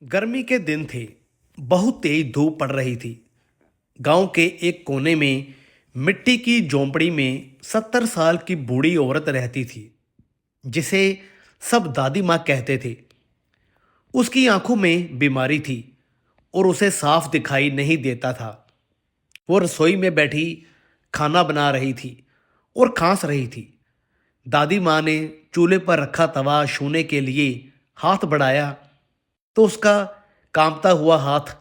गर्मी के दिन थे। बहुत तेज धूप पड़ रही थी। गांव के एक कोने में मिट्टी की झोंपड़ी में 70 साल की बूढ़ी औरत रहती थी, जिसे सब दादी माँ कहते थे। उसकी आंखों में बीमारी थी और उसे साफ दिखाई नहीं देता था। वो रसोई में बैठी खाना बना रही थी और खांस रही थी। दादी माँ ने चूल्हे पर रखा तवा छूने के लिए हाथ बढ़ाया तो उसका कांपता हुआ हाथ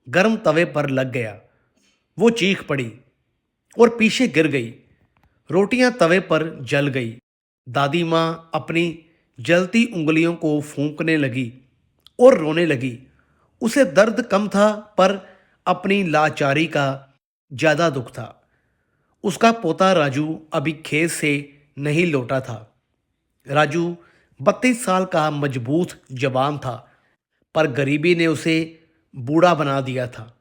गर्म तवे पर लग गया। वो चीख पड़ी और पीछे गिर गई। रोटियां तवे पर जल गई। दादी माँ अपनी जलती उंगलियों को फूंकने लगी और रोने लगी। उसे दर्द कम था, पर अपनी लाचारी का ज्यादा दुख था। उसका पोता राजू अभी खेत से नहीं लौटा था। राजू 32 साल का मजबूत जवान था, पर गरीबी ने उसे बूढ़ा बना दिया था।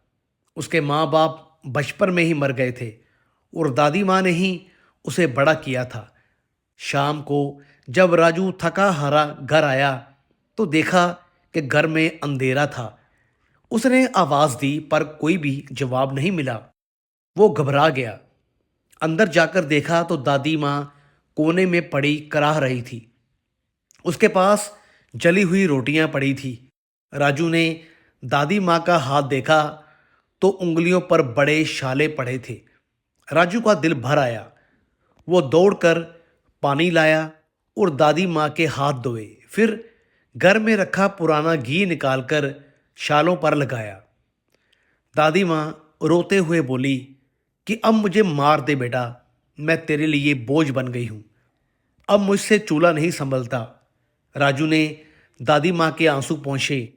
उसके माँ बाप बचपन में ही मर गए थे और दादी माँ ने ही उसे बड़ा किया था। शाम को जब राजू थका हारा घर आया तो देखा कि घर में अंधेरा था। उसने आवाज़ दी, पर कोई भी जवाब नहीं मिला। वो घबरा गया। अंदर जाकर देखा तो दादी माँ कोने में पड़ी कराह रही थी। उसके पास जली हुई रोटियां पड़ी थी। राजू ने दादी माँ का हाथ देखा तो उंगलियों पर बड़े छाले पड़े थे। राजू का दिल भर आया। वो दौड़कर पानी लाया और दादी माँ के हाथ धोए। फिर घर में रखा पुराना घी निकालकर छालों पर लगाया। दादी माँ रोते हुए बोली कि अब मुझे मार दे बेटा, मैं तेरे लिए बोझ बन गई हूँ। अब मुझसे चूल्हा नहीं संभलता। राजू ने दादी माँ के आंसू पोंछे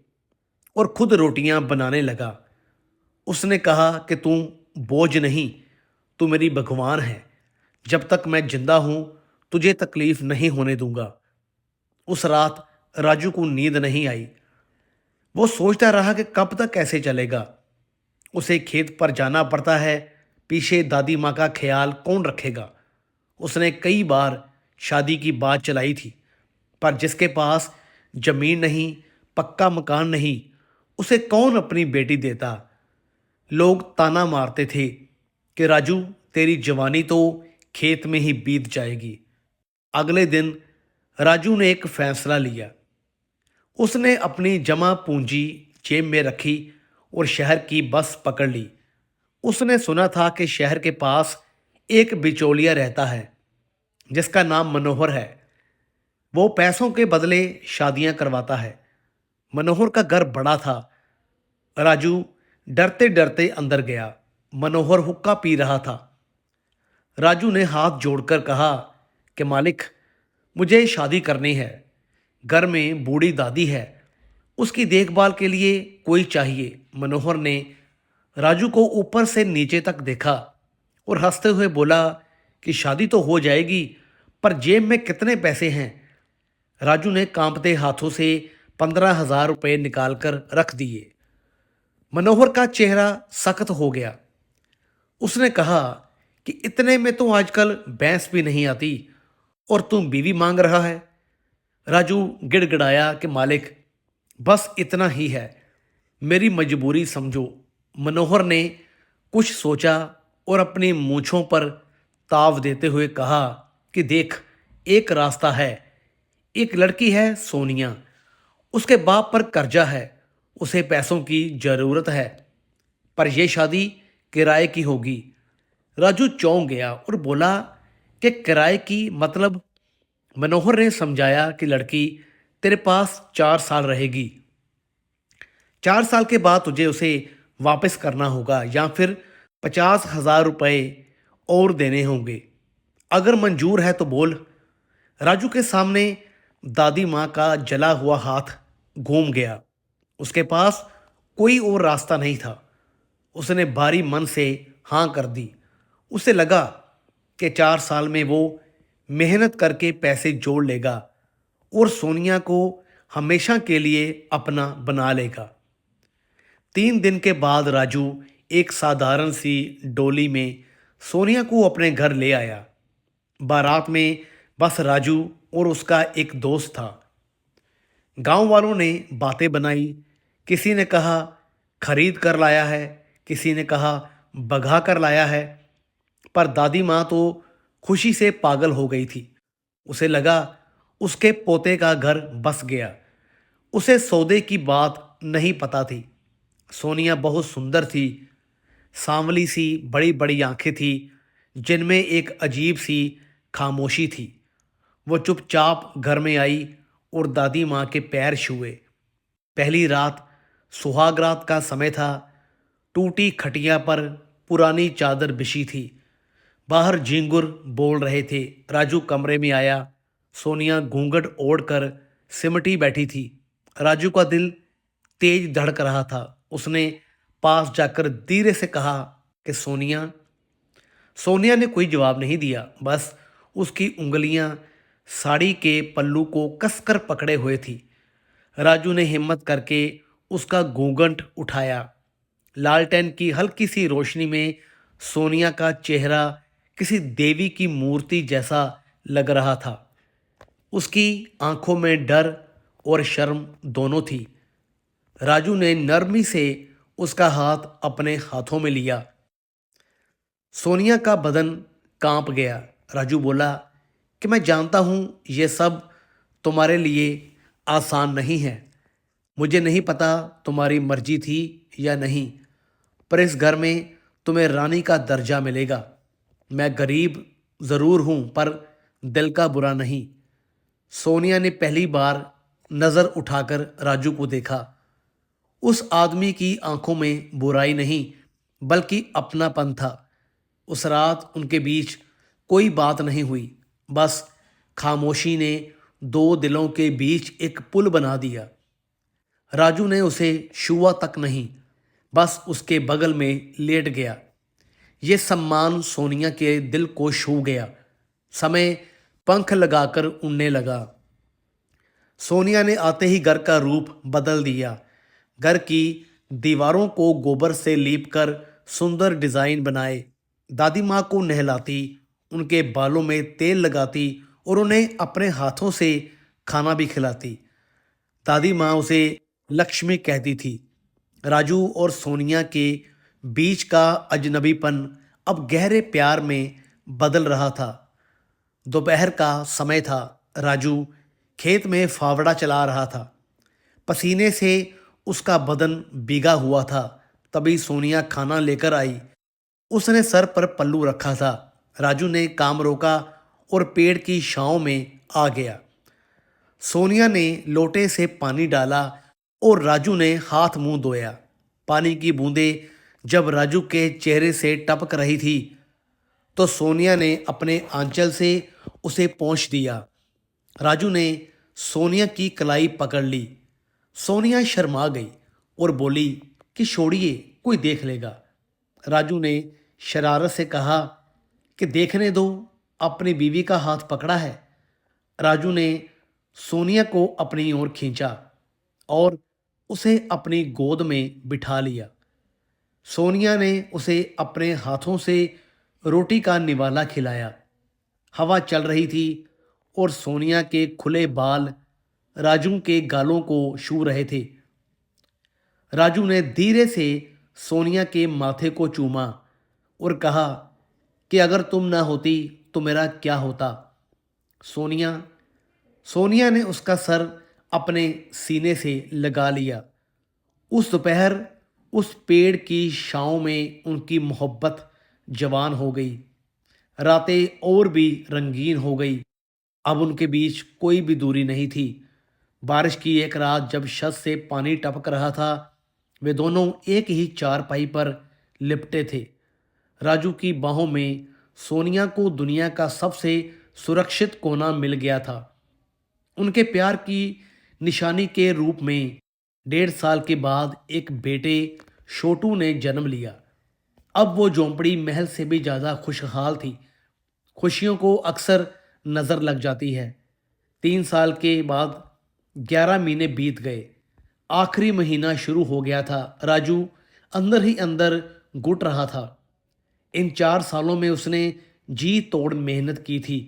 और खुद रोटियां बनाने लगा। उसने कहा कि तू बोझ नहीं, तू मेरी भगवान है। जब तक मैं जिंदा हूं तुझे तकलीफ नहीं होने दूंगा। उस रात राजू को नींद नहीं आई। वो सोचता रहा कि कब तक ऐसे चलेगा। उसे खेत पर जाना पड़ता है, पीछे दादी माँ का ख्याल कौन रखेगा। उसने कई बार शादी की बात चलाई थी, पर जिसके पास जमीन नहीं, पक्का मकान नहीं, उसे कौन अपनी बेटी देता। लोग ताना मारते थे कि राजू, तेरी जवानी तो खेत में ही बीत जाएगी। अगले दिन राजू ने एक फैसला लिया। उसने अपनी जमा पूंजी जेब में रखी और शहर की बस पकड़ ली। उसने सुना था कि शहर के पास एक बिचौलिया रहता है जिसका नाम मनोहर है। वो पैसों के बदले शादियां करवाता है। मनोहर का घर बड़ा था। राजू डरते डरते अंदर गया। मनोहर हुक्का पी रहा था। राजू ने हाथ जोड़कर कहा कि मालिक, मुझे शादी करनी है। घर में बूढ़ी दादी है, उसकी देखभाल के लिए कोई चाहिए। मनोहर ने राजू को ऊपर से नीचे तक देखा और हंसते हुए बोला कि शादी तो हो जाएगी, पर जेब में कितने पैसे हैं। राजू ने कांपते हाथों से 15,000 रुपये निकालकर रख दिए। मनोहर का चेहरा सख्त हो गया। उसने कहा कि इतने में तो आजकल भैंस भी नहीं आती और तुम बीवी मांग रहा है। राजू गिड़गिड़ाया कि मालिक, बस इतना ही है, मेरी मजबूरी समझो। मनोहर ने कुछ सोचा और अपनी मूंछों पर ताव देते हुए कहा कि देख, एक रास्ता है। एक लड़की है सोनिया, उसके बाप पर कर्जा है, उसे पैसों की ज़रूरत है, पर यह शादी किराए की होगी। राजू चौंक गया और बोला कि किराए की मतलब? मनोहर ने समझाया कि लड़की तेरे पास 4 साल रहेगी। 4 साल के बाद तुझे उसे वापस करना होगा या फिर 50,000 रुपये और देने होंगे। अगर मंजूर है तो बोल। राजू के सामने दादी माँ का जला हुआ हाथ घूम गया। उसके पास कोई और रास्ता नहीं था। उसने भारी मन से हाँ कर दी। उसे लगा कि 4 साल में वो मेहनत करके पैसे जोड़ लेगा और सोनिया को हमेशा के लिए अपना बना लेगा। 3 दिन के बाद राजू एक साधारण सी डोली में सोनिया को अपने घर ले आया। बारात में बस राजू और उसका एक दोस्त था। गांव वालों ने बातें बनाई किसी ने कहा खरीद कर लाया है, किसी ने कहा भगा कर लाया है, पर दादी माँ तो खुशी से पागल हो गई थी। उसे लगा उसके पोते का घर बस गया। उसे सौदे की बात नहीं पता थी। सोनिया बहुत सुंदर थी, सांवली सी बड़ी बड़ी आंखें थी जिनमें एक अजीब सी खामोशी थी। वो चुपचाप घर में आई और दादी माँ के पैर छुए। पहली रात सुहाग रात का समय था। टूटी खटिया पर पुरानी चादर बिछी थी। बाहर झिंगुर बोल रहे थे। राजू कमरे में आया। सोनिया घूंघट ओढ़कर सिमटी बैठी थी। राजू का दिल तेज धड़क रहा था। उसने पास जाकर धीरे से कहा कि सोनिया। सोनिया ने कोई जवाब नहीं दिया, बस उसकी उंगलियां साड़ी के पल्लू को कसकर पकड़े हुए थी। राजू ने हिम्मत करके उसका घूंघट उठाया। लालटेन की हल्की सी रोशनी में सोनिया का चेहरा किसी देवी की मूर्ति जैसा लग रहा था। उसकी आंखों में डर और शर्म दोनों थी। राजू ने नरमी से उसका हाथ अपने हाथों में लिया। सोनिया का बदन कांप गया। राजू बोला कि मैं जानता हूं ये सब तुम्हारे लिए आसान नहीं है। मुझे नहीं पता तुम्हारी मर्जी थी या नहीं, पर इस घर में तुम्हें रानी का दर्जा मिलेगा। मैं गरीब ज़रूर हूं, पर दिल का बुरा नहीं। सोनिया ने पहली बार नज़र उठाकर राजू को देखा। उस आदमी की आंखों में बुराई नहीं, बल्कि अपनापन था। उस रात उनके बीच कोई बात नहीं हुई, बस खामोशी ने दो दिलों के बीच एक पुल बना दिया। राजू ने उसे छुआ तक नहीं, बस उसके बगल में लेट गया। ये सम्मान सोनिया के दिल को छू गया। समय पंख लगाकर उड़ने लगा। सोनिया ने आते ही घर का रूप बदल दिया। घर की दीवारों को गोबर से लीपकर सुंदर डिजाइन बनाए। दादी माँ को नहलाती, उनके बालों में तेल लगाती और उन्हें अपने हाथों से खाना भी खिलाती। दादी माँ उसे लक्ष्मी कहती थी। राजू और सोनिया के बीच का अजनबीपन अब गहरे प्यार में बदल रहा था। दोपहर का समय था। राजू खेत में फावड़ा चला रहा था। पसीने से उसका बदन भीगा हुआ था। तभी सोनिया खाना लेकर आई। उसने सर पर पल्लू रखा था। राजू ने काम रोका और पेड़ की छांव में आ गया। सोनिया ने लोटे से पानी डाला और राजू ने हाथ मुंह धोया। पानी की बूंदें जब राजू के चेहरे से टपक रही थी, तो सोनिया ने अपने आंचल से उसे पोंछ दिया। राजू ने सोनिया की कलाई पकड़ ली। सोनिया शर्मा गई और बोली कि छोड़िए, कोई देख लेगा। राजू ने शरारत से कहा कि देखने दो, अपनी बीवी का हाथ पकड़ा है। राजू ने सोनिया को अपनी ओर खींचा और उसे अपनी गोद में बिठा लिया। सोनिया ने उसे अपने हाथों से रोटी का निवाला खिलाया। हवा चल रही थी और सोनिया के खुले बाल राजू के गालों को छू रहे थे। राजू ने धीरे से सोनिया के माथे को चूमा और कहा कि अगर तुम ना होती तो मेरा क्या होता। सोनिया। सोनिया ने उसका सर अपने सीने से लगा लिया। उस दोपहर उस पेड़ की छांव में उनकी मोहब्बत जवान हो गई। रातें और भी रंगीन हो गई। अब उनके बीच कोई भी दूरी नहीं थी। बारिश की एक रात जब छत से पानी टपक रहा था, वे दोनों एक ही चारपाई पर लिपटे थे। राजू की बाहों में सोनिया को दुनिया का सबसे सुरक्षित कोना मिल गया था। उनके प्यार की निशानी के रूप में 1.5 साल के बाद एक बेटे छोटू ने जन्म लिया। अब वो झोंपड़ी महल से भी ज़्यादा खुशहाल थी। खुशियों को अक्सर नज़र लग जाती है। 3 साल के बाद 11 महीने बीत गए। आखिरी महीना शुरू हो गया था। राजू अंदर ही अंदर घुट रहा था। इन 4 सालों में उसने जी तोड़ मेहनत की थी,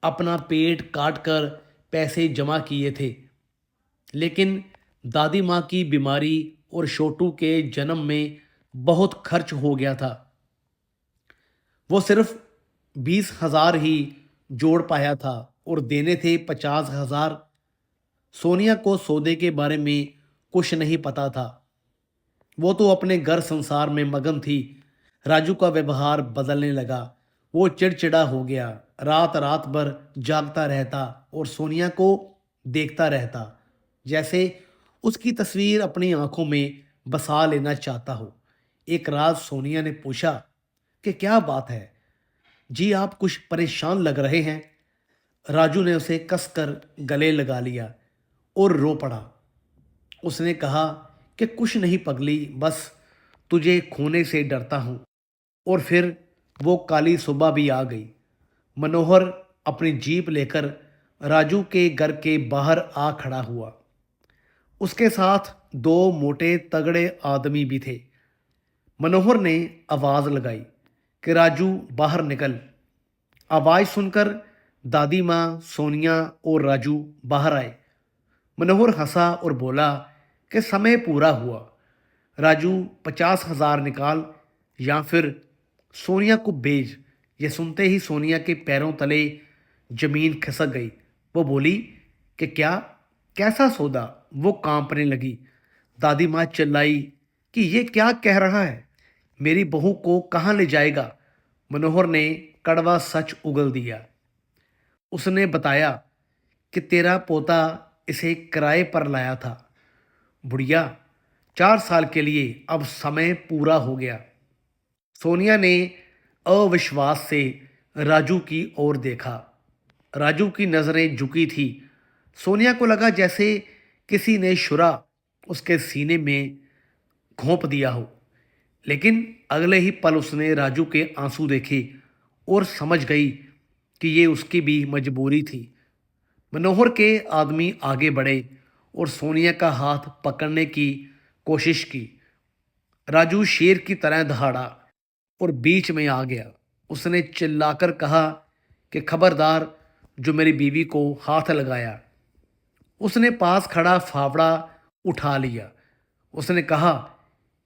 अपना पेट काट कर पैसे जमा किए थे। लेकिन दादी माँ की बीमारी और छोटू के जन्म में बहुत खर्च हो गया था। वो सिर्फ 20,000 ही जोड़ पाया था और देने थे 50,000। सोनिया को सौदे के बारे में कुछ नहीं पता था। वो तो अपने घर संसार में मगन थी। राजू का व्यवहार बदलने लगा। वो चिड़चिड़ा हो गया, रात रात भर जागता रहता और सोनिया को देखता रहता, जैसे उसकी तस्वीर अपनी आंखों में बसा लेना चाहता हो। एक रात सोनिया ने पूछा कि क्या बात है जी, आप कुछ परेशान लग रहे हैं। राजू ने उसे कसकर गले लगा लिया और रो पड़ा। उसने कहा कि कुछ नहीं पगली, बस तुझे खोने से डरता हूँ। और फिर वो काली सुबह भी आ गई। मनोहर अपनी जीप लेकर राजू के घर के बाहर आ खड़ा हुआ। उसके साथ दो मोटे तगड़े आदमी भी थे। मनोहर ने आवाज़ लगाई कि राजू बाहर निकल। आवाज़ सुनकर दादी माँ, सोनिया और राजू बाहर आए। मनोहर हंसा और बोला कि समय पूरा हुआ। राजू, 50,000 निकाल या फिर सोनिया को भेज। ये सुनते ही सोनिया के पैरों तले जमीन खिसक गई। वो बोली कि क्या, कैसा सौदा। वो कांपने लगी। दादी माँ चिल्लाई कि ये क्या कह रहा है, मेरी बहू को कहाँ ले जाएगा। मनोहर ने कड़वा सच उगल दिया। उसने बताया कि तेरा पोता इसे किराए पर लाया था। बुढ़िया, 4 साल के लिए, अब समय पूरा हो गया। सोनिया ने अविश्वास से राजू की ओर देखा। राजू की नज़रें झुकी थी। सोनिया को लगा जैसे किसी ने छुरा उसके सीने में घोंप दिया हो। लेकिन अगले ही पल उसने राजू के आंसू देखे और समझ गई कि ये उसकी भी मजबूरी थी। मनोहर के आदमी आगे बढ़े और सोनिया का हाथ पकड़ने की कोशिश की। राजू शेर की तरह दहाड़ा और बीच में आ गया। उसने चिल्लाकर कहा कि खबरदार जो मेरी बीवी को हाथ लगाया। उसने पास खड़ा फावड़ा उठा लिया। उसने कहा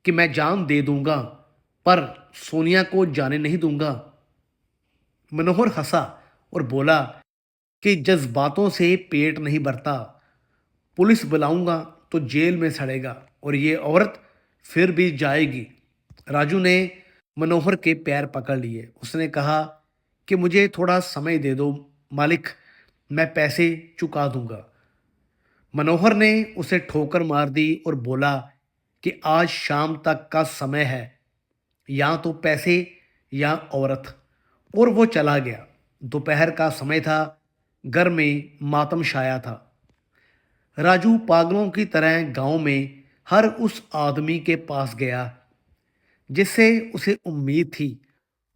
कि मैं जान दे दूंगा पर सोनिया को जाने नहीं दूंगा। मनोहर हंसा और बोला कि जज्बातों से पेट नहीं भरता। पुलिस बुलाऊंगा तो जेल में सड़ेगा और ये औरत फिर भी जाएगी। राजू ने मनोहर के पैर पकड़ लिए। उसने कहा कि मुझे थोड़ा समय दे दो मालिक, मैं पैसे चुका दूंगा। मनोहर ने उसे ठोकर मार दी और बोला कि आज शाम तक का समय है, या तो पैसे या औरत। और वो चला गया। दोपहर का समय था। घर में मातम छाया था। राजू पागलों की तरह गांव में हर उस आदमी के पास गया जिससे उसे उम्मीद थी।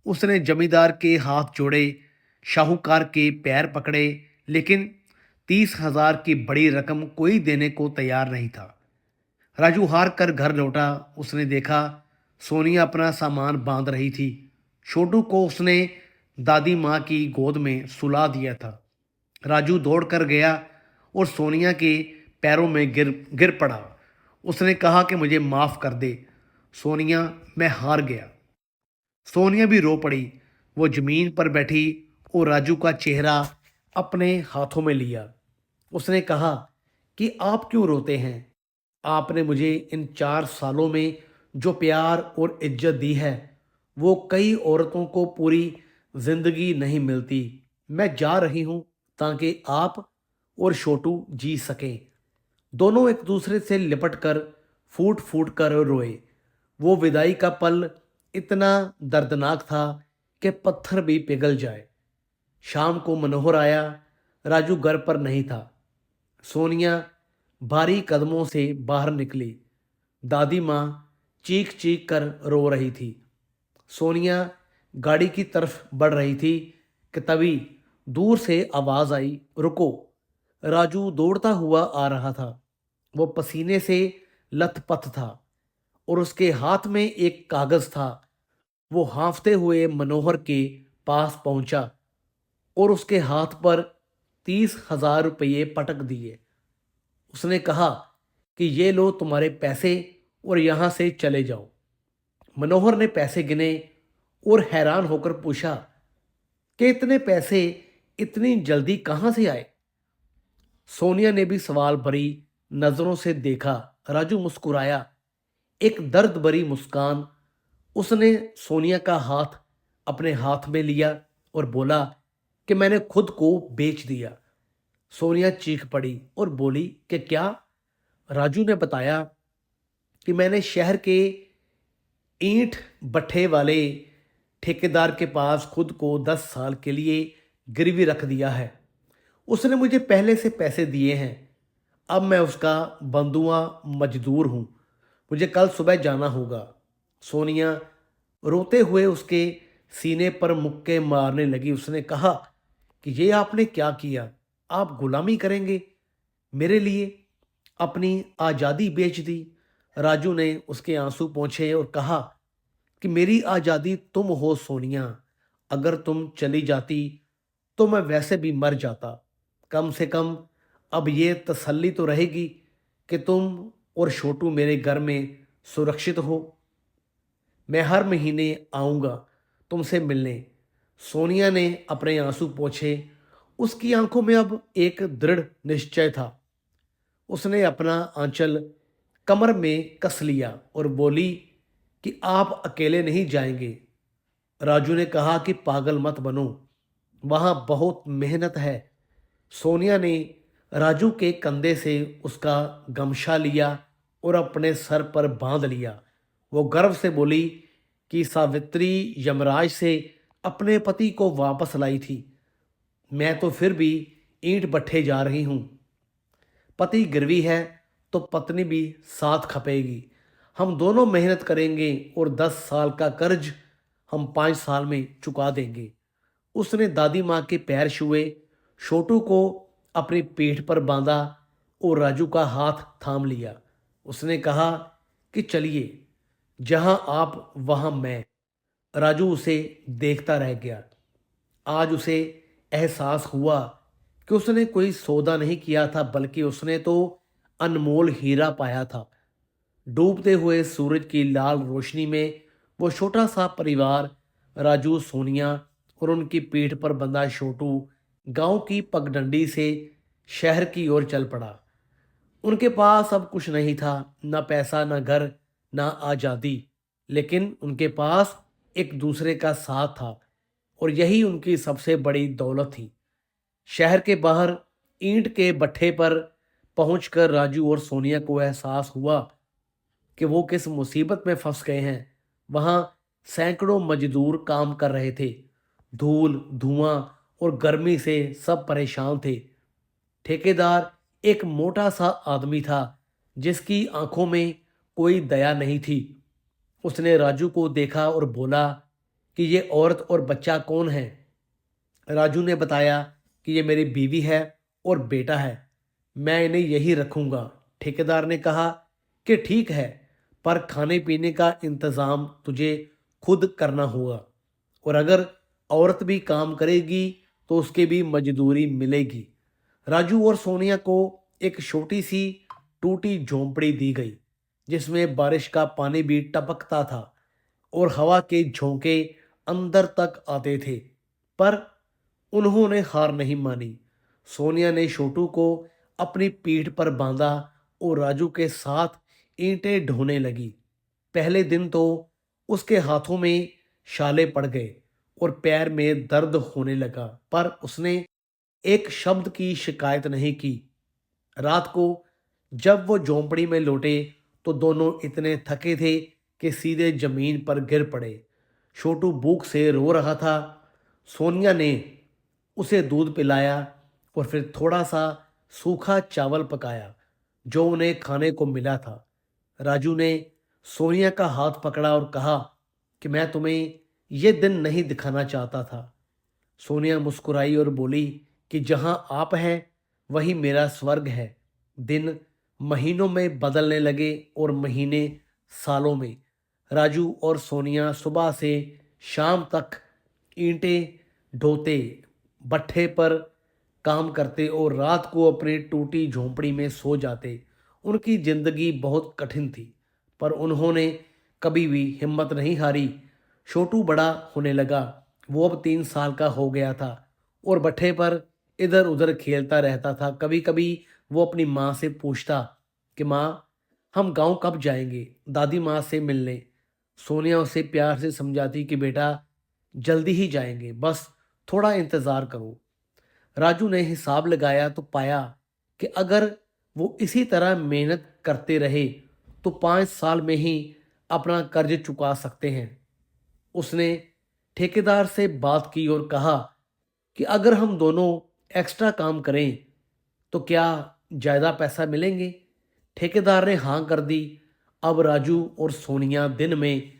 उसने जमींदार के हाथ जोड़े, शाहूकार के पैर पकड़े, लेकिन 30,000 की बड़ी रकम कोई देने को तैयार नहीं था। राजू हार कर घर लौटा। उसने देखा सोनिया अपना सामान बांध रही थी। छोटू को उसने दादी माँ की गोद में सुला दिया था। राजू दौड़ कर गया और सोनिया के पैरों में गिर गिर पड़ा। उसने कहा कि मुझे माफ़ कर दे सोनिया, मैं हार गया। सोनिया भी रो पड़ी। वो जमीन पर बैठी और राजू का चेहरा अपने हाथों में लिया। उसने कहा कि आप क्यों रोते हैं। आपने मुझे इन 4 सालों में जो प्यार और इज्जत दी है वो कई औरतों को पूरी जिंदगी नहीं मिलती। मैं जा रही हूँ ताकि आप और छोटू जी सकें। दोनों एक दूसरे से लिपट कर फूट फूट कर रोए। वो विदाई का पल इतना दर्दनाक था कि पत्थर भी पिघल जाए। शाम को मनोहर आया। राजू घर पर नहीं था। सोनिया भारी कदमों से बाहर निकली। दादी माँ चीख चीख कर रो रही थी। सोनिया गाड़ी की तरफ बढ़ रही थी कि तभी दूर से आवाज आई, रुको। राजू दौड़ता हुआ आ रहा था। वो पसीने से लथपथ था और उसके हाथ में एक कागज था। वो हाँफते हुए मनोहर के पास पहुंचा और उसके हाथ पर 30,000 रुपये पटक दिए। उसने कहा कि ये लो तुम्हारे पैसे और यहाँ से चले जाओ। मनोहर ने पैसे गिने और हैरान होकर पूछा कि इतने पैसे इतनी जल्दी कहाँ से आए। सोनिया ने भी सवाल भरी नजरों से देखा। राजू मुस्कुराया, एक दर्द भरी मुस्कान। उसने सोनिया का हाथ अपने हाथ में लिया और बोला कि मैंने खुद को बेच दिया। सोनिया चीख पड़ी और बोली कि क्या? राजू ने बताया कि मैंने शहर के ईंट भट्ठे वाले ठेकेदार के पास खुद को 10 साल के लिए गिरवी रख दिया है। उसने मुझे पहले से पैसे दिए हैं। अब मैं उसका बंधुआ मजदूर हूँ। मुझे कल सुबह जाना होगा। सोनिया रोते हुए उसके सीने पर मुक्के मारने लगी। उसने कहा कि ये आपने क्या किया? आप गुलामी करेंगे मेरे लिए? अपनी आज़ादी बेच दी। राजू ने उसके आंसू पोंछे और कहा कि मेरी आज़ादी तुम हो सोनिया। अगर तुम चली जाती तो मैं वैसे भी मर जाता। कम से कम अब ये तसल्ली तो रहेगी कि तुम और छोटू मेरे घर में सुरक्षित हो। मैं हर महीने आऊँगा तुमसे मिलने। सोनिया ने अपने आंसू पोंछे। उसकी आंखों में अब एक दृढ़ निश्चय था। उसने अपना आंचल कमर में कस लिया और बोली कि आप अकेले नहीं जाएंगे। राजू ने कहा कि पागल मत बनो, वहाँ बहुत मेहनत है। सोनिया ने राजू के कंधे से उसका गमछा लिया और अपने सर पर बांध लिया। वो गर्व से बोली कि सावित्री यमराज से अपने पति को वापस लाई थी। मैं तो फिर भी ईंट भट्ठे जा रही हूँ। पति गिरवी है तो पत्नी भी साथ खपेगी। हम दोनों मेहनत करेंगे और 10 साल का कर्ज हम 5 साल में चुका देंगे। उसने दादी माँ के पैर छुए, छोटू को अपनी पीठ पर बांधा और राजू का हाथ थाम लिया। उसने कहा कि चलिए, जहाँ आप वहाँ मैं। राजू उसे देखता रह गया। आज उसे एहसास हुआ कि उसने कोई सौदा नहीं किया था, बल्कि उसने तो अनमोल हीरा पाया था। डूबते हुए सूरज की लाल रोशनी में वो छोटा सा परिवार, राजू, सोनिया और उनकी पीठ पर बंधा छोटू, गांव की पगडंडी से शहर की ओर चल पड़ा। उनके पास अब कुछ नहीं था, ना पैसा, ना घर, ना आज़ादी, लेकिन उनके पास एक दूसरे का साथ था और यही उनकी सबसे बड़ी दौलत थी। शहर के बाहर ईंट के भट्ठे पर पहुंचकर राजू और सोनिया को एहसास हुआ कि वो किस मुसीबत में फंस गए हैं। वहां सैकड़ों मजदूर काम कर रहे थे। धूल, धुआं और गर्मी से सब परेशान थे। ठेकेदार एक मोटा सा आदमी था जिसकी आंखों में कोई दया नहीं थी। उसने राजू को देखा और बोला कि ये औरत और बच्चा कौन है। राजू ने बताया कि ये मेरी बीवी है और बेटा है, मैं इन्हें यही रखूंगा। ठेकेदार ने कहा कि ठीक है, पर खाने पीने का इंतज़ाम तुझे खुद करना होगा, और अगर औरत भी काम करेगी तो उसके भी मजदूरी मिलेगी। राजू और सोनिया को एक छोटी सी टूटी झोंपड़ी दी गई जिसमें बारिश का पानी भी टपकता था और हवा के झोंके अंदर तक आते थे। पर उन्होंने हार नहीं मानी। सोनिया ने छोटू को अपनी पीठ पर बांधा और राजू के साथ ईंटें ढोने लगी। पहले दिन तो उसके हाथों में छाले पड़ गए और पैर में दर्द होने लगा, पर उसने एक शब्द की शिकायत नहीं की। रात को जब वो झोंपड़ी में लौटे तो दोनों इतने थके थे कि सीधे जमीन पर गिर पड़े। छोटू भूख से रो रहा था। सोनिया ने उसे दूध पिलाया और फिर थोड़ा सा सूखा चावल पकाया जो उन्हें खाने को मिला था। राजू ने सोनिया का हाथ पकड़ा और कहा कि मैं तुम्हें यह दिन नहीं दिखाना चाहता था। सोनिया मुस्कुराई और बोली कि जहां आप हैं वही मेरा स्वर्ग है। दिन महीनों में बदलने लगे और महीने सालों में। राजू और सोनिया सुबह से शाम तक ईंटें ढोते, भट्ठे पर काम करते और रात को अपनी टूटी झोंपड़ी में सो जाते। उनकी जिंदगी बहुत कठिन थी, पर उन्होंने कभी भी हिम्मत नहीं हारी। छोटू बड़ा होने लगा। वो अब 3 साल का हो गया था और भट्ठे पर इधर उधर खेलता रहता था। कभी कभी वो अपनी माँ से पूछता कि माँ, हम गांव कब जाएंगे दादी माँ से मिलने। सोनिया उसे प्यार से समझाती कि बेटा, जल्दी ही जाएंगे, बस थोड़ा इंतज़ार करो। राजू ने हिसाब लगाया तो पाया कि अगर वो इसी तरह मेहनत करते रहे तो 5 साल में ही अपना कर्ज चुका सकते हैं। उसने ठेकेदार से बात की और कहा कि अगर हम दोनों एक्स्ट्रा काम करें तो क्या ज़्यादा पैसा मिलेंगे। ठेकेदार ने हाँ कर दी। अब राजू और सोनिया दिन में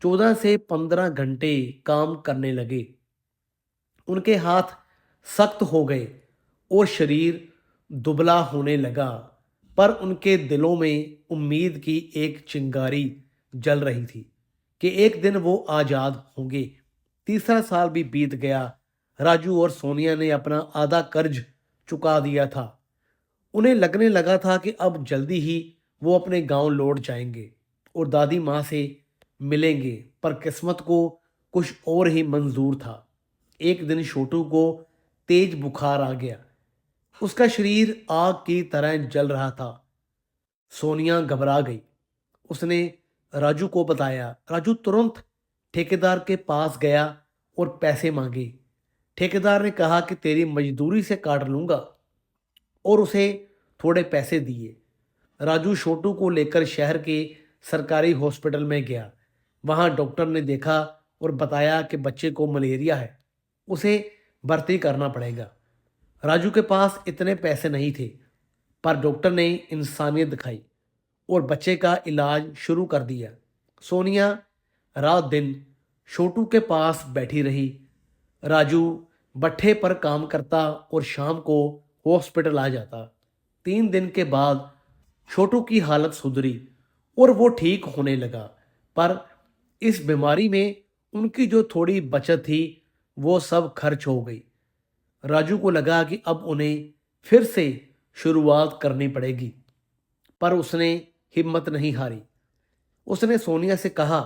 14 से 15 घंटे काम करने लगे। उनके हाथ सख्त हो गए और शरीर दुबला होने लगा, पर उनके दिलों में उम्मीद की एक चिंगारी जल रही थी कि एक दिन वो आज़ाद होंगे। तीसरा साल भी बीत गया। राजू और सोनिया ने अपना आधा कर्ज चुका दिया था। उन्हें लगने लगा था कि अब जल्दी ही वो अपने गांव लौट जाएंगे और दादी माँ से मिलेंगे, पर किस्मत को कुछ और ही मंजूर था। एक दिन छोटू को तेज बुखार आ गया। उसका शरीर आग की तरह जल रहा था। सोनिया घबरा गई। उसने राजू को बताया। राजू तुरंत ठेकेदार के पास गया और पैसे मांगे। ठेकेदार ने कहा कि तेरी मजदूरी से काट लूंगा और उसे थोड़े पैसे दिए। राजू छोटू को लेकर शहर के सरकारी हॉस्पिटल में गया। वहां डॉक्टर ने देखा और बताया कि बच्चे को मलेरिया है, उसे भर्ती करना पड़ेगा। राजू के पास इतने पैसे नहीं थे, पर डॉक्टर ने इंसानियत दिखाई और बच्चे का इलाज शुरू कर दिया। सोनिया रात दिन छोटू के पास बैठी रही। राजू भट्ठे पर काम करता और शाम को हॉस्पिटल आ जाता। 3 दिन के बाद छोटू की हालत सुधरी और वो ठीक होने लगा, पर इस बीमारी में उनकी जो थोड़ी बचत थी वो सब खर्च हो गई। राजू को लगा कि अब उन्हें फिर से शुरुआत करनी पड़ेगी, पर उसने हिम्मत नहीं हारी। उसने सोनिया से कहा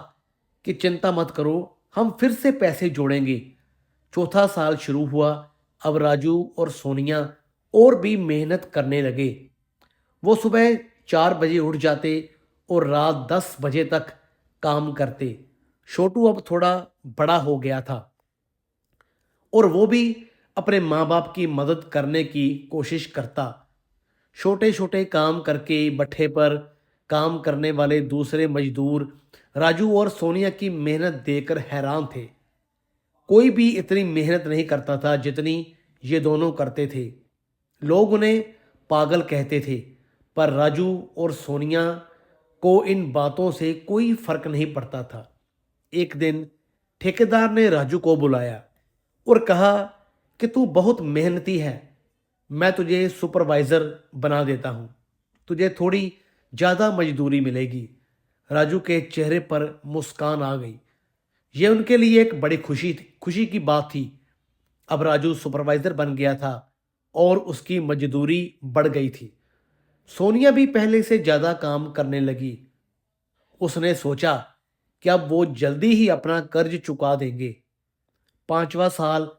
कि चिंता मत करो, हम फिर से पैसे जोड़ेंगे। चौथा साल शुरू हुआ। अब राजू और सोनिया और भी मेहनत करने लगे। वो सुबह 4 बजे उठ जाते और रात 10 बजे तक काम करते। छोटू अब थोड़ा बड़ा हो गया था और वो भी अपने माँ बाप की मदद करने की कोशिश करता। छोटे छोटे काम करके भट्ठे पर काम करने वाले दूसरे मजदूर राजू और सोनिया की मेहनत देखकर हैरान थे। कोई भी इतनी मेहनत नहीं करता था जितनी ये दोनों करते थे। लोग उन्हें पागल कहते थे, पर राजू और सोनिया को इन बातों से कोई फर्क नहीं पड़ता था। एक दिन ठेकेदार ने राजू को बुलाया और कहा कि तू बहुत मेहनती है, मैं तुझे सुपरवाइज़र बना देता हूँ, तुझे थोड़ी ज़्यादा मजदूरी मिलेगी। राजू के चेहरे पर मुस्कान आ गई। यह उनके लिए एक बड़ी खुशी की बात थी। अब राजू सुपरवाइज़र बन गया था और उसकी मजदूरी बढ़ गई थी। सोनिया भी पहले से ज़्यादा काम करने लगी। उसने सोचा कि अब वो जल्दी ही अपना कर्ज चुका देंगे। 5वां साल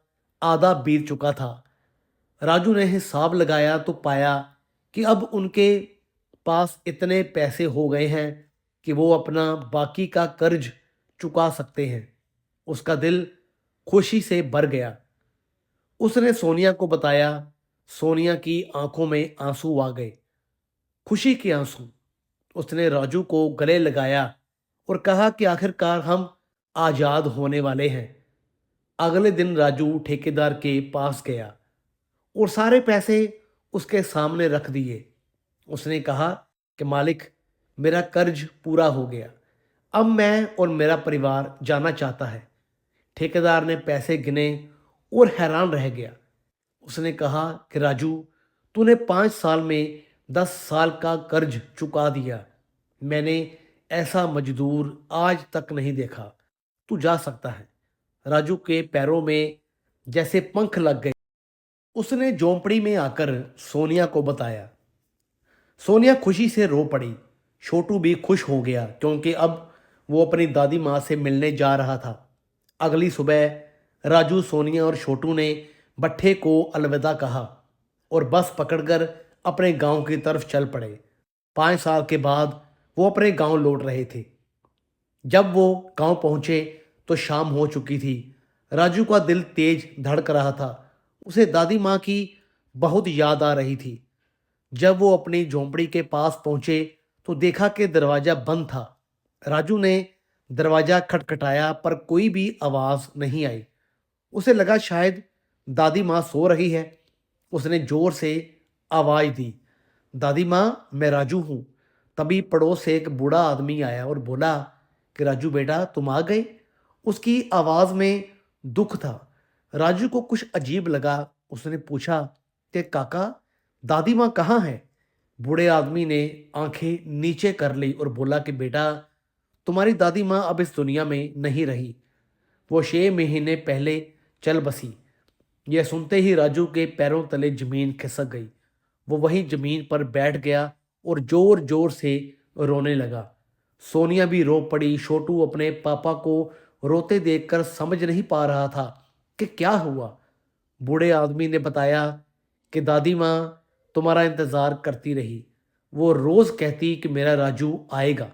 आधा बीत चुका था। राजू ने हिसाब लगाया तो पाया कि अब उनके पास इतने पैसे हो गए हैं कि वो अपना बाकी का कर्ज चुका सकते हैं। उसका दिल खुशी से भर गया। उसने सोनिया को बताया। सोनिया की आंखों में आंसू आ गए, खुशी के आंसू। उसने राजू को गले लगाया और कहा कि आखिरकार हम आज़ाद होने वाले हैं। अगले दिन राजू ठेकेदार के पास गया और सारे पैसे उसके सामने रख दिए। उसने कहा कि मालिक, मेरा कर्ज पूरा हो गया, अब मैं और मेरा परिवार जाना चाहता है। ठेकेदार ने पैसे गिने और हैरान रह गया। उसने कहा कि राजू, तूने 5 साल में 10 साल का कर्ज चुका दिया। मैंने ऐसा मजदूर आज तक नहीं देखा। तू जा सकता है। राजू के पैरों में जैसे पंख लग गए। उसने झोंपड़ी में आकर सोनिया को बताया। सोनिया खुशी से रो पड़ी। छोटू भी खुश हो गया क्योंकि अब वो अपनी दादी माँ से मिलने जा रहा था। अगली सुबह राजू, सोनिया और छोटू ने भट्ठे को अलविदा कहा और बस पकड़कर अपने गांव की तरफ चल पड़े। 5 साल के बाद वो अपने गांव लौट रहे थे। जब वो गांव पहुंचे तो शाम हो चुकी थी। राजू का दिल तेज धड़क रहा था। उसे दादी माँ की बहुत याद आ रही थी। जब वो अपनी झोंपड़ी के पास पहुंचे तो देखा कि दरवाज़ा बंद था। राजू ने दरवाज़ा खटखटाया पर कोई भी आवाज़ नहीं आई। उसे लगा शायद दादी माँ सो रही है। उसने ज़ोर से आवाज़ दी, दादी माँ, मैं राजू हूँ। तभी पड़ोस से एक बूढ़ा आदमी आया और बोला कि राजू बेटा, तुम आ गए। उसकी आवाज़ में दुख था। राजू को कुछ अजीब लगा। उसने पूछा कि काका, दादी माँ कहाँ है? बूढ़े आदमी ने आंखें नीचे कर ली और बोला कि बेटा, तुम्हारी दादी माँ अब इस दुनिया में नहीं रही। वो 6 महीने पहले चल बसी। यह सुनते ही राजू के पैरों तले जमीन खिसक गई। वो वहीं जमीन पर बैठ गया और जोर जोर से रोने लगा। सोनिया भी रो पड़ी। छोटू अपने पापा को रोते देखकर समझ नहीं पा रहा था कि क्या हुआ। बूढ़े आदमी ने बताया कि दादी माँ तुम्हारा इंतज़ार करती रही। वो रोज़ कहती कि मेरा राजू आएगा,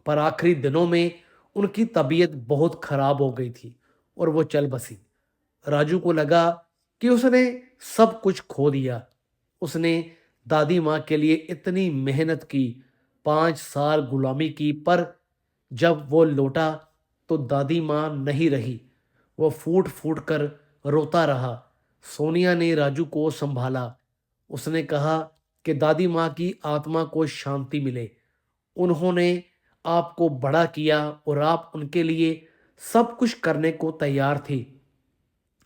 पर आखिरी दिनों में उनकी तबीयत बहुत खराब हो गई थी और वो चल बसी। राजू को लगा कि उसने सब कुछ खो दिया। उसने दादी माँ के लिए इतनी मेहनत की, 5 साल गुलामी की, पर जब वो लौटा तो दादी माँ नहीं रही। वो फूट फूट कर रोता रहा। सोनिया ने राजू को संभाला। उसने कहा कि दादी माँ की आत्मा को शांति मिले। उन्होंने आपको बड़ा किया और आप उनके लिए सब कुछ करने को तैयार थे।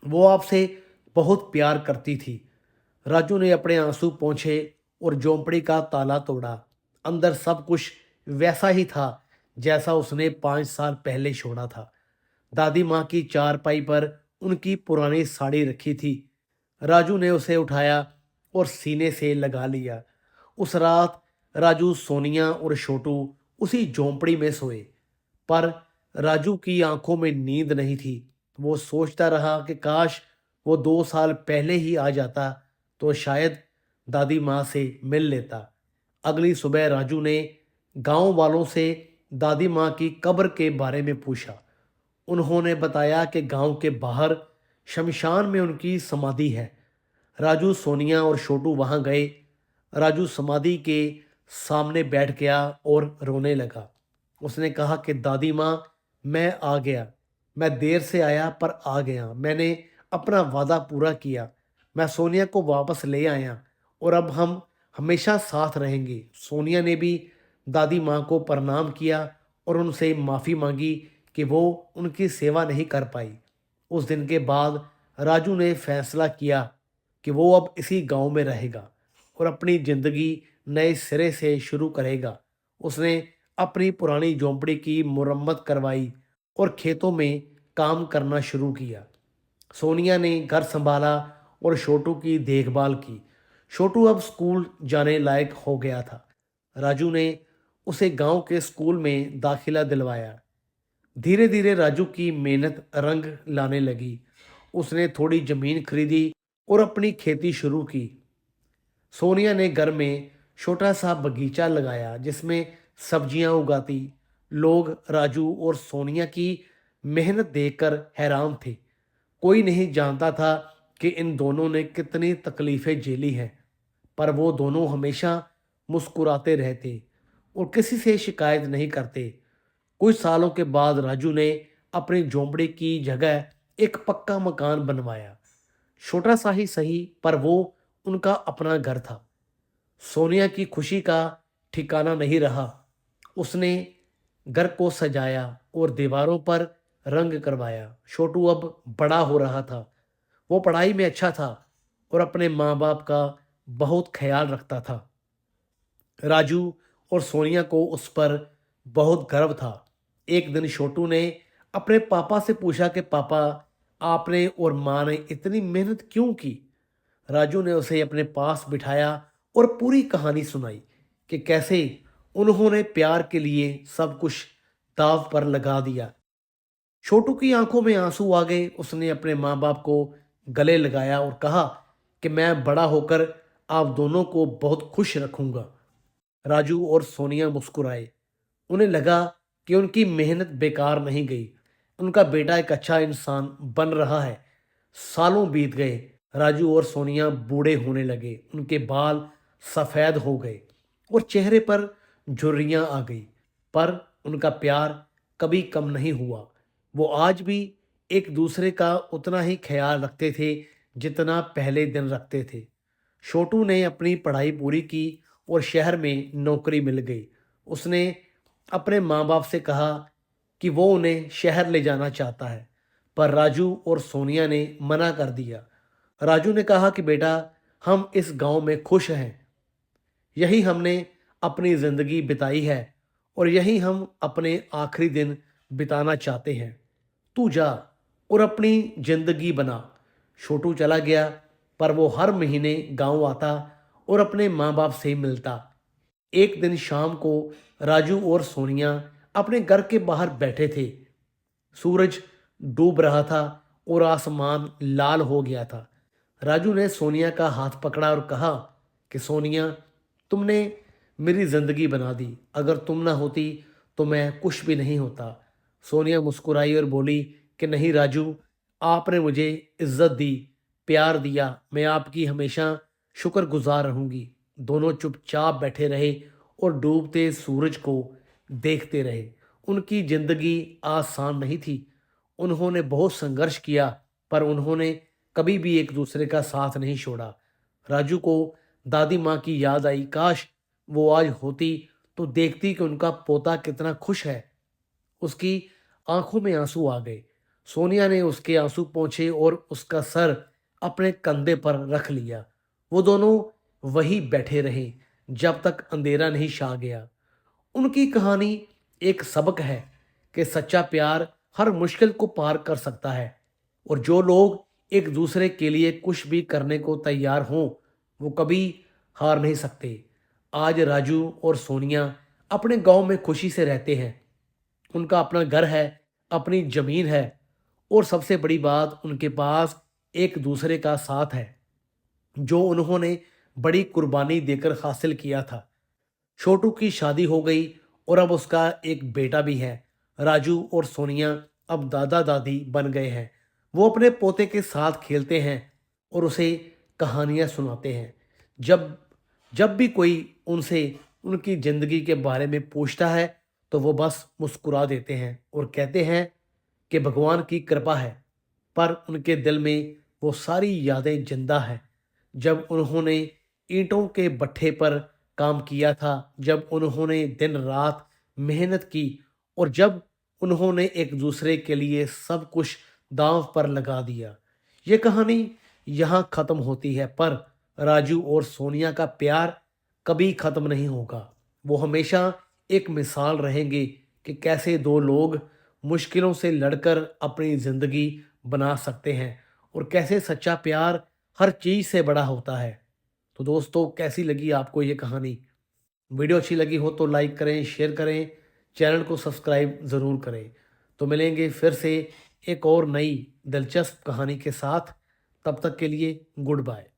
वो आपसे बहुत प्यार करती थी। राजू ने अपने आंसू पोंछे और झोंपड़ी का ताला तोड़ा। अंदर सब कुछ वैसा ही था जैसा उसने 5 साल पहले छोड़ा था। दादी माँ की चारपाई पर उनकी पुरानी साड़ी रखी थी। राजू ने उसे उठाया और सीने से लगा लिया। उस रात राजू, सोनिया और छोटू उसी झोंपड़ी में सोए, पर राजू की आंखों में नींद नहीं थी। वो सोचता रहा कि काश वो 2 साल पहले ही आ जाता तो शायद दादी माँ से मिल लेता। अगली सुबह राजू ने गांव वालों से दादी माँ की कब्र के बारे में पूछा। उन्होंने बताया कि गांव के बाहर शमशान में उनकी समाधि है। राजू, सोनिया और छोटू वहां गए। राजू समाधि के सामने बैठ गया और रोने लगा। उसने कहा कि दादी माँ, मैं आ गया। मैं देर से आया पर आ गया। मैंने अपना वादा पूरा किया। मैं सोनिया को वापस ले आया और अब हम हमेशा साथ रहेंगे। सोनिया ने भी दादी माँ को प्रणाम किया और उनसे माफ़ी मांगी कि वो उनकी सेवा नहीं कर पाई। उस दिन के बाद राजू ने फैसला किया कि वो अब इसी गांव में रहेगा और अपनी ज़िंदगी नए सिरे से शुरू करेगा। उसने अपनी पुरानी झोंपड़ी की मुरम्मत करवाई और खेतों में काम करना शुरू किया। सोनिया ने घर संभाला और छोटू की देखभाल की। छोटू अब स्कूल जाने लायक हो गया था। राजू ने उसे गांव के स्कूल में दाखिला दिलवाया। धीरे धीरे राजू की मेहनत रंग लाने लगी। उसने थोड़ी जमीन खरीदी और अपनी खेती शुरू की। सोनिया ने घर में छोटा सा बगीचा लगाया जिसमें सब्जियां उगाती। लोग राजू और सोनिया की मेहनत देखकर हैरान थे। कोई नहीं जानता था कि इन दोनों ने कितनी तकलीफें झेली हैं, पर वो दोनों हमेशा मुस्कुराते रहते और किसी से शिकायत नहीं करते। कुछ सालों के बाद राजू ने अपनी झोंपड़ी की जगह एक पक्का मकान बनवाया। छोटा सा ही सही, पर वो उनका अपना घर था। सोनिया की खुशी का ठिकाना नहीं रहा। उसने घर को सजाया और दीवारों पर रंग करवाया। छोटू अब बड़ा हो रहा था। वो पढ़ाई में अच्छा था और अपने माँ बाप का बहुत ख्याल रखता था। राजू और सोनिया को उस पर बहुत गर्व था। एक दिन छोटू ने अपने पापा से पूछा कि पापा, आपने और माँ ने इतनी मेहनत क्यों की? राजू ने उसे अपने पास बिठाया और पूरी कहानी सुनाई कि कैसे उन्होंने प्यार के लिए सब कुछ दांव पर लगा दिया। छोटू की आंखों में आंसू आ गए। उसने अपने माँ बाप को गले लगाया और कहा कि मैं बड़ा होकर आप दोनों को बहुत खुश रखूंगा। राजू और सोनिया मुस्कुराए। उन्हें लगा कि उनकी मेहनत बेकार नहीं गई। उनका बेटा एक अच्छा इंसान बन रहा है। सालों बीत गए। राजू और सोनिया बूढ़े होने लगे। उनके बाल सफ़ेद हो गए और चेहरे पर झुर्रियाँ आ गई। पर उनका प्यार कभी कम नहीं हुआ। वो आज भी एक दूसरे का उतना ही ख्याल रखते थे जितना पहले दिन रखते थे। छोटू ने अपनी पढ़ाई पूरी की और शहर में नौकरी मिल गई। उसने अपने माँ बाप से कहा कि वो उन्हें शहर ले जाना चाहता है, पर राजू और सोनिया ने मना कर दिया। राजू ने कहा कि बेटा, हम इस गांव में खुश हैं। यही हमने अपनी ज़िंदगी बिताई है और यही हम अपने आखिरी दिन बिताना चाहते हैं। तू जा और अपनी ज़िंदगी बना। छोटू चला गया, पर वो हर महीने गांव आता और अपने माँ बाप से मिलता। एक दिन शाम को राजू और सोनिया अपने घर के बाहर बैठे थे। सूरज डूब रहा था और आसमान लाल हो गया था। राजू ने सोनिया का हाथ पकड़ा और कहा कि सोनिया, तुमने मेरी ज़िंदगी बना दी। अगर तुम ना होती तो मैं कुछ भी नहीं होता। सोनिया मुस्कुराई और बोली कि नहीं राजू, आपने मुझे इज्जत दी, प्यार दिया। मैं आपकी हमेशा शुक्रगुजार रहूंगी। दोनों चुपचाप बैठे रहे और डूबते सूरज को देखते रहे। उनकी जिंदगी आसान नहीं थी। उन्होंने बहुत संघर्ष किया, पर उन्होंने कभी भी एक दूसरे का साथ नहीं छोड़ा। राजू को दादी माँ की याद आई। काश वो आज होती तो देखती कि उनका पोता कितना खुश है। उसकी आंखों में आंसू आ गए। सोनिया ने उसके आंसू पोंछे और उसका सर अपने कंधे पर रख लिया। वो दोनों वहीं बैठे रहे जब तक अंधेरा नहीं छा गया। उनकी कहानी एक सबक है कि सच्चा प्यार हर मुश्किल को पार कर सकता है और जो लोग एक दूसरे के लिए कुछ भी करने को तैयार हों, वो कभी हार नहीं सकते। आज राजू और सोनिया अपने गांव में खुशी से रहते हैं। उनका अपना घर है, अपनी जमीन है और सबसे बड़ी बात, उनके पास एक दूसरे का साथ है जो उन्होंने बड़ी कुर्बानी देकर हासिल किया था। छोटू की शादी हो गई और अब उसका एक बेटा भी है। राजू और सोनिया अब दादा दादी बन गए हैं। वो अपने पोते के साथ खेलते हैं और उसे कहानियाँ सुनाते हैं। जब जब भी कोई उनसे उनकी ज़िंदगी के बारे में पूछता है तो वो बस मुस्कुरा देते हैं और कहते हैं कि भगवान की कृपा है। पर उनके दिल में वो सारी यादें जिंदा हैं। जब उन्होंने ईंटों के भट्ठे पर काम किया था, जब उन्होंने दिन रात मेहनत की और जब उन्होंने एक दूसरे के लिए सब कुछ दांव पर लगा दिया। ये कहानी यहाँ ख़त्म होती है, पर राजू और सोनिया का प्यार कभी ख़त्म नहीं होगा। वो हमेशा एक मिसाल रहेंगे कि कैसे दो लोग मुश्किलों से लड़कर अपनी ज़िंदगी बना सकते हैं और कैसे सच्चा प्यार हर चीज़ से बड़ा होता है। तो दोस्तों, कैसी लगी आपको ये कहानी? वीडियो अच्छी लगी हो तो लाइक करें, शेयर करें, चैनल को सब्सक्राइब ज़रूर करें। तो मिलेंगे फिर से एक और नई दिलचस्प कहानी के साथ। तब तक के लिए गुड बाय।